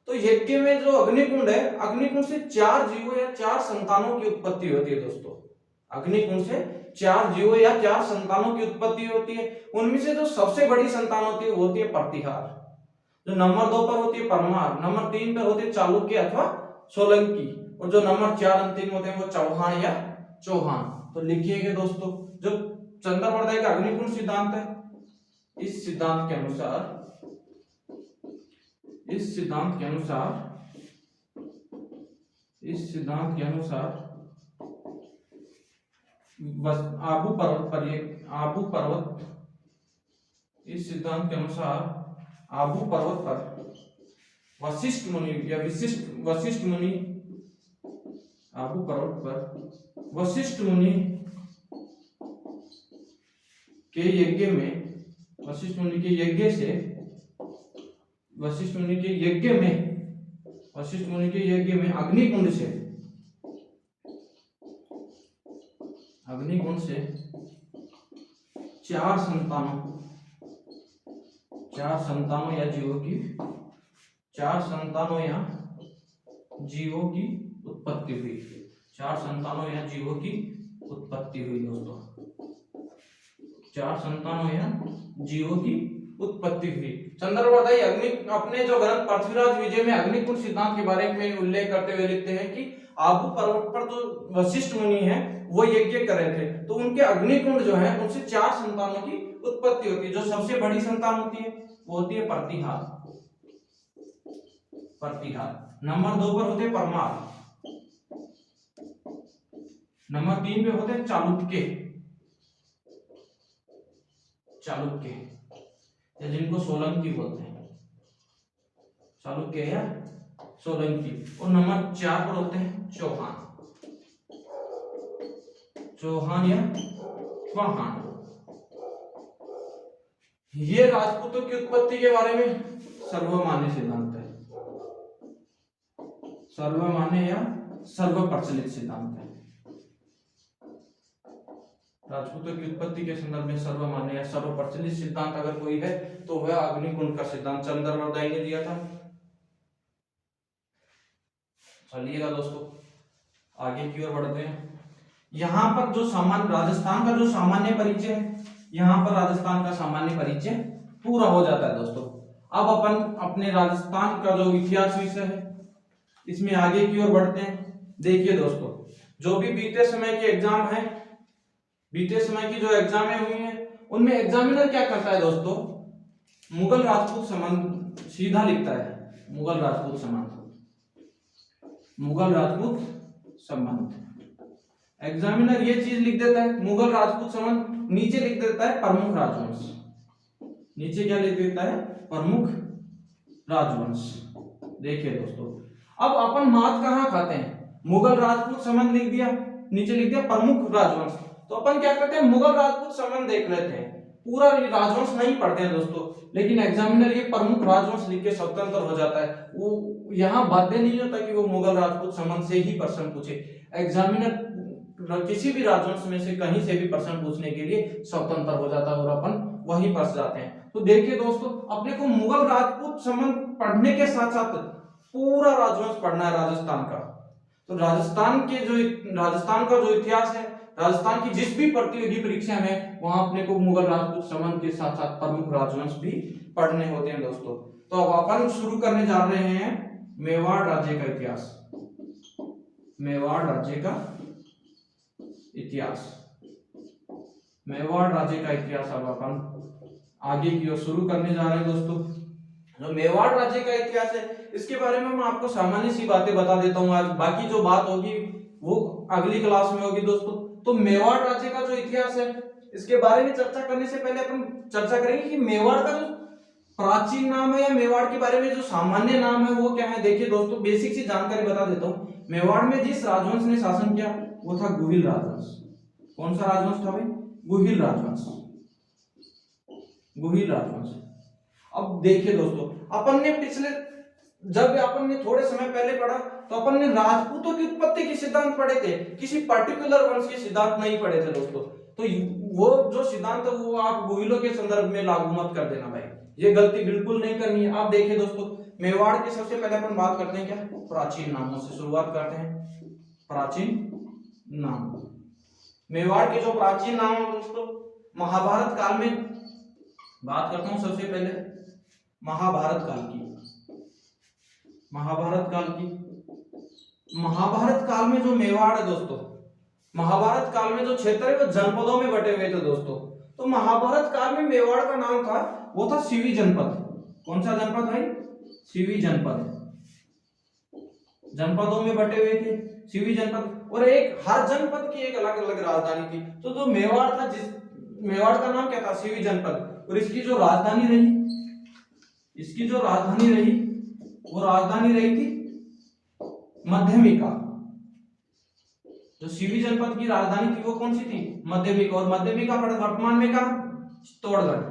Speaker 1: तो यज्ञ में जो अग्निकुंड है, अग्निकुंड से 4 जीवों या 4 संतानों की उत्पत्ति होती है दोस्तों। अग्निकुंड से 4 जीवों या 4 संतानों की उत्पत्ति होती है। उनमें से जो सबसे बड़ी संतान होती है वो होती है प्रतिहार, जो नंबर 2 पर होती है परमार, नंबर 3 पर होते हैं चालुक्य अथवा सोलंकी, और जो नंबर 4 अंतिम होते हैं वो चौहान या चौहान। तो लिखिएगा दोस्तों, जो चंद्रवर्धय का अग्निकुंड सिद्धांत है, इस सिद्धांत के अनुसार आबू पर्वत पर वशिष्ठ मुनि या वशिष्ठ मुनि, आबू पर्वत पर वशिष्ठ मुनि के यज्ञ में, वशिष्ठ मुनि के यज्ञ में अग्निकुंड से 4 संतानों या जीवों की उत्पत्ति हुई। 4 संतानों या जीवों की उत्पत्ति हुई दोस्तों, 4 संतानों या जीवों की उत्पत्ति हुई। चंद्रवर्धय अपने जो ग्रंथ पृथ्वीराज विजय में अग्निकुंड सिद्धांत के बारे में उल्लेख करते हुए लिखते हैं कि आबू पर्वत पर जो वशिष्ठ मुनि हैं वो यज्ञ कर रहे थे, तो उनके अग्निकुंड जो है उनसे 4 संतानों की उत्पत्ति होती है। जो सबसे बड़ी संतान होती है वो होती है प्रतिहार, नंबर 2 पर होते हैं परमार, नंबर 3 पे होते हैं चालुक्य या जिनको सोलंकी बोलते हैं, चालुक्य या सोलंकी, और नंबर 4 पर होते हैं चौहान या चौहान। ये राजपूतों की उत्पत्ति के बारे में सर्वमान्य सिद्धांत है, सर्वमान्य या सर्वप्रचलित सिद्धांत है। राजपूतों की उत्पत्ति के संदर्भ में सर्वमान्य या सर्वप्रचलित सिद्धांत अगर कोई है तो वह अग्निकुंड का सिद्धांत चंद्रवर्धय ने दिया था। चलिएगा दोस्तों आगे की ओर बढ़ते हैं। यहाँ पर जो राजस्थान का जो सामान्य परिचय है, यहाँ पर राजस्थान का सामान्य परिचय पूरा हो जाता है दोस्तों। अब अपन अपने राजस्थान का जो इतिहास विषय है इसमें आगे की ओर बढ़ते हैं। देखिए दोस्तों, जो भी बीते समय के एग्जाम है, बीते समय की जो एग्जामें हुई हैं उनमें एग्जामिनर क्या करता है दोस्तों, मुगल राजपूत संबंध सीधा लिखता है, मुगल राजपूत संबंध। एग्जामिनर ये चीज लिख देता है मुगल राजपूत संबंध, नीचे लिख देता है प्रमुख राजवंश, नीचे क्या लिख देता है, प्रमुख राजवंश। देखिए दोस्तों, अब अपन मात कहाँ खाते हैं, मुगल राजपूत संबंध लिख दिया, नीचे लिख दिया प्रमुख राजवंश, तो अपन क्या करते हैं, मुगल राजपूत संबंध देख लेते हैं, पूरा राजवंश नहीं पढ़ते हैं दोस्तों, लेकिन एग्जामिनर ये प्रमुख राजवंश लिख के स्वतंत्र हो जाता है। वो यहाँ बाध्य नहीं होता कि वो मुगल राजपूत संबंध से ही प्रश्न पूछे, एग्जामिनर किसी भी राजवंश में से कहीं से भी प्रश्न पूछने के लिए स्वतंत्र हो जाता है और अपन वहीं फंस जाते हैं। तो देखिए दोस्तों, अपने को मुगल राजपूत संबंध पढ़ने के साथ साथ पूरा राजवंश पढ़ना है राजस्थान का। तो राजस्थान का जो इतिहास है, राजस्थान की जिस भी प्रतियोगी परीक्षा में, वहां अपने को मुगल राजपूत संबंध के साथ साथ प्रमुख राजवंश भी पढ़ने होते हैं दोस्तों। तो अब अपन शुरू करने जा रहे हैं मेवाड़ राज्य का इतिहास। मेवाड़ राज्य का इतिहास अब अपन आगे की ओर शुरू करने जा रहे हैं दोस्तों। जो मेवाड़ राज्य का इतिहास है इसके बारे में मैं आपको सामान्य सी बातें बता देता हूँ आज, बाकी जो बात होगी वो अगली क्लास में होगी दोस्तों। तो मेवाड़ राज्य का जो इतिहास है इसके बारे में चर्चा करने से पहले अपन चर्चा करेंगे कि मेवाड़ का जो प्राचीन नाम है या मेवाड़ के बारे में जो सामान्य नाम है वो क्या है। देखिए दोस्तों, बेसिक सी जानकारी बता देता हूँ। मेवाड़ में जिस राजवंश ने शासन किया वो था गुहिल राजवंश। कौन सा राजवंश था भाई? गुहिल राजवंश। अब देखिए दोस्तों, जब अपन ने थोड़े समय पहले पढ़ा तो अपन ने राजपूतों की उत्पत्ति के सिद्धांत पढ़े थे, किसी पर्टिकुलर वंश के सिद्धांत नहीं पढ़े थे दोस्तों। तो वो जो सिद्धांत है वो आप गुहिलों के संदर्भ में लागू मत कर देना भाई, ये गलती बिल्कुल नहीं करनी है। आप देखिए दोस्तों, मेवाड़ के सबसे पहले अपन बात करते हैं क्या, प्राचीन नामों से शुरुआत करते हैं। प्राचीन नाम, मेवाड़ के जो प्राचीन नाम है दोस्तों, महाभारत काल में बात करता हूं सबसे पहले महाभारत काल की। महाभारत काल की, महाभारत काल में जो मेवाड़ है दोस्तों, महाभारत काल में जो क्षेत्र है वो जनपदों में बटे हुए थे दोस्तों। तो महाभारत काल में मेवाड़ का नाम था, वो था सीवी जनपद। कौन सा जनपद भाई? सीवी जनपद। जनपदों में बटे हुए थे सीवी जनपद, और एक हर जनपद की एक अलग अलग राजधानी थी। तो जो मेवाड़ था, जिस मेवाड़ का नाम क्या था? सीवी जनपद। और इसकी जो राजधानी रही, इसकी जो राजधानी रही वो राजधानी रही थी मध्यमिका। जो सीवी जनपद की राजधानी थी वो कौन सी थी? मध्यमिका। और मध्यमिका वर्तमान में कहां? चित्तौड़गढ़।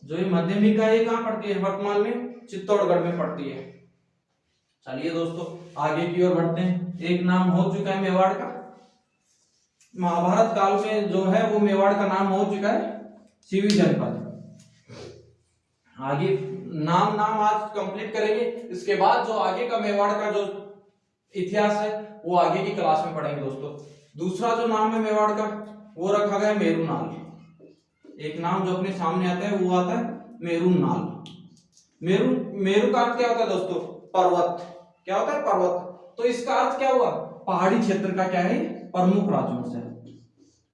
Speaker 1: जो ये मध्यमिका ये कहां पड़ती है? वर्तमान में चित्तौड़गढ़ में पड़ती है। चलिए दोस्तों आगे की ओर बढ़ते हैं। एक नाम हो चुका है मेवाड़ का, महाभारत काल में जो है वो मेवाड़ का नाम हो चुका है सीवी जनपद। आगे नाम आज कंप्लीट करेंगे, इसके बाद जो आगे का मेवाड़ का जो इतिहास है वो आगे की क्लास में पढ़ेंगे दोस्तों। दूसरा जो नाम है मेवाड़ का वो रखा गया है मेरुनाल। एक नाम जो अपने सामने आता है वो आता है मेरुनाल। मेरु का अर्थ क्या होता है दोस्तों? पर्वत। क्या होता है? पर्वत। तो इसका अर्थ क्या हुआ? पहाड़ी क्षेत्र का क्या है? प्रमुख राजवंश है।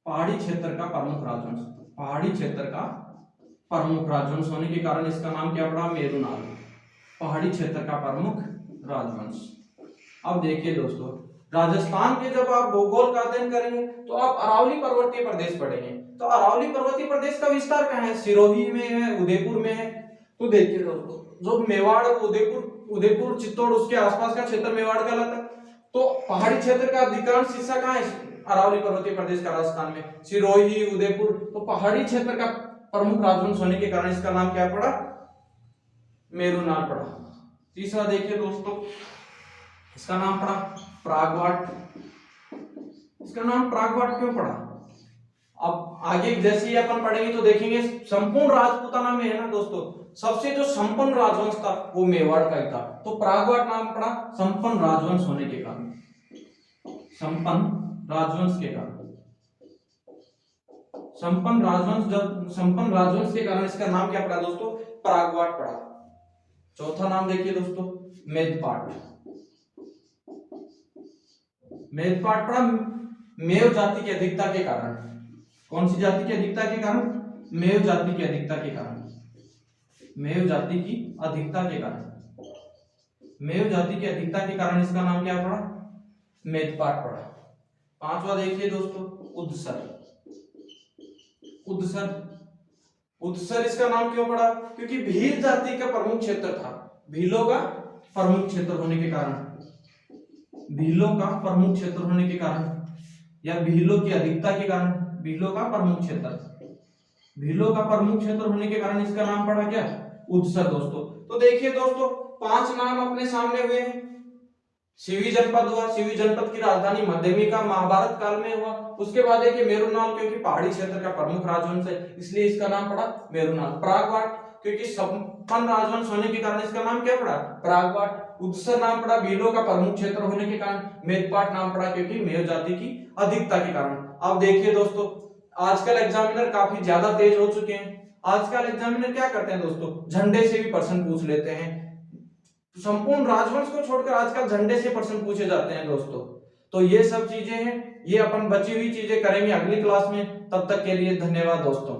Speaker 1: पहाड़ी क्षेत्र का प्रमुख राजवंश। पहाड़ी क्षेत्र का प्रमुख राजवंश होने के कारण इसका नाम क्या पड़ा? मेरुनाल। पहाड़ी क्षेत्र का प्रमुख राजवंश। अब देखिए दोस्तों, राजस्थान के जब आप भूगोल का अध्ययन करेंगे तो आप अरावली पर्वतीय प्रदेश पढ़ेंगे। तो अरावली पर्वतीय प्रदेश का विस्तार कहाँ है? सिरोही में है, उदयपुर में है। तो देखिए दोस्तों, जो मेवाड़, उदयपुर, चित्तौड़, उसके आसपास का क्षेत्र मेवाड़ कहलाता है। तो पहाड़ी क्षेत्र का अधिकांश हिस्सा कहाँ है? अरावली पर्वतीय प्रदेश का राजस्थान में, सिरोही, उदयपुर। तो पहाड़ी क्षेत्र का प्रमुख राजवंश होने के कारण इसका नाम क्या पड़ा? मेरुनाल पड़ा। तीसरा देखिए दोस्तों, इसका नाम पड़ा प्रागवाट। इसका नाम प्रागवाट क्यों पड़ा? अब आगे जैसे ही अपन पढ़ेंगे तो देखेंगे संपूर्ण राजपूताना में है ना दोस्तों, सबसे जो संपन्न राजवंश था वो मेवाड़ का ही था। तो प्रागवाट नाम पड़ा संपन्न राजवंश होने के कारण। संपन्न राजवंश के कारण, संपन्न राजवंश के कारण इसका नाम क्या पड़ा दोस्तों? प्रागवाट पड़ा। चौथा नाम देखिए दोस्तों, मेदपाट। मेदपाट पड़ा मेव जाति की अधिकता के कारण। कौन सी जाति की अधिकता के कारण? मेव जाति की अधिकता के कारण। मेव जाति की अधिकता के कारण, मेव जाति की अधिकता के कारण इसका नाम क्या पड़ा? मेदपाट पड़ा। पांचवा देखिए दोस्तों, उदसर। उदसर इसका नाम क्यों पड़ा? क्योंकि भील जाति का प्रमुख क्षेत्र था। भीलों का प्रमुख क्षेत्र होने के कारण, भीलों का प्रमुख क्षेत्र होने के कारण या भीलों की अधिकता के कारण, भीलों का प्रमुख क्षेत्र, भीलों का प्रमुख क्षेत्र होने के कारण इसका नाम पड़ा क्या? उदसर दोस्तों। तो देखिए दोस्तों, 5 नाम अपने सामने हुए हैं। सीवी जनपद हुआ, सीवी जनपद की राजधानी मध्यमिका महाभारत काल में हुआ। उसके बाद देखिए मेरुनाल, क्योंकि पहाड़ी क्षेत्र का प्रमुख राजवंश है इसलिए इसका नाम पड़ा मेरुनाल। प्रागवाट, क्योंकि संपन्न राजवंश होने के कारण इसका नाम क्या पड़ा? प्रागवाट। उदसर नाम पड़ा भीलों का प्रमुख क्षेत्र होने के कारण। मेदपाट नाम पड़ा क्योंकि मेव जाति की अधिकता के कारण। अब देखिए दोस्तों, आजकल एग्जामिनर काफी ज्यादा तेज हो चुके हैं। आजकल एग्जामिनर क्या करते हैं दोस्तों? झंडे से भी प्रश्न पूछ लेते हैं। संपूर्ण राजवंश को छोड़कर आजकल झंडे से प्रश्न पूछे जाते हैं दोस्तों। तो ये सब चीजें हैं, ये अपन बची हुई चीजें करेंगे अगली क्लास में। तब तक के लिए धन्यवाद दोस्तों।